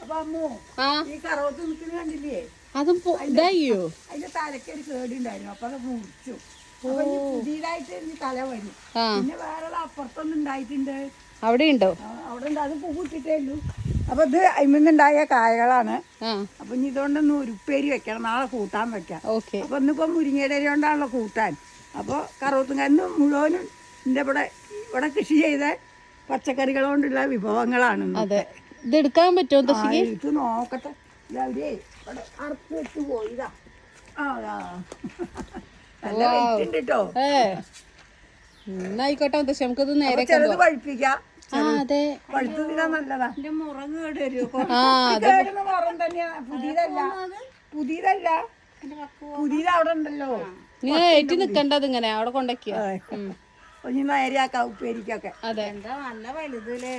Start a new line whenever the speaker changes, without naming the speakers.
അപ്പൊ അമ്മു ഈ കറവത്ത് നിൽക്കുന്ന കണ്ടില്ലേ,
അതും ഇതായോ?
അതിന്റെ തലക്കൊരു കേടുണ്ടായിരുന്നു. അപ്പൊ അത് മുറിച്ചു. അപ്പൊ ഇനി പുതിയതായിട്ട് ഇനി തല വരും. പിന്നെ വേറെ അപ്പുറത്തൊന്നും ഉണ്ടായിട്ടുണ്ട്.
അവിടെ ഉണ്ടോ?
അവിടെ ഉണ്ട്. അത് പൂവിട്ടിട്ടേ ഉള്ളൂ. അപ്പൊ ഇത് അയിമെന്നുണ്ടായ കായകളാണ്. അപ്പൊ ഇനി ഇതുകൊണ്ടൊന്ന് ഉരുപ്പേരി വെക്കണം, നാളെ കൂട്ടാൻ വെക്കാം. അപ്പൊ ഇന്നിപ്പോ മുരിങ്ങയുടെ ഇല കൊണ്ടാണല്ലോ കൂട്ടാൻ. അപ്പൊ കറുവത്തുകാരന് മുഴുവനും ഇവിടെ കൃഷി ചെയ്ത പച്ചക്കറികൾ കൊണ്ടുള്ള വിഭവങ്ങളാണ്.
ഇത് എടുക്കാൻ പറ്റുമോ?
ഇത് നോക്കട്ടെ. അവരെ ഇവിടെ അറുത്ത് വെച്ച് പോയിതാ. നല്ല വെയിറ്റ് ഉണ്ട് കേട്ടോ.
എന്നായിക്കോട്ടെ മുത്തശ്ശി, നമുക്കത് നേരെ
ചെറുത് പഴിപ്പിക്കാം. പഴുത്ത് തിന്നാൻ നല്ലതാ. മുറങ്ങ് കേടുവരുന്ന മുറം തന്നെയാ. പുതിയതല്ല പുതിയത് അവിടെ ഉണ്ടല്ലോ.
ഏറ്റി നിക്കണ്ടത് ഇങ്ങനെ അവിടെ കൊണ്ടൊക്കെയാ
നേരെയാക്കാം ഉപ്പേരിക്കൊക്കെ.
അതെ,
എന്താ നല്ല വലുതല്ലേ.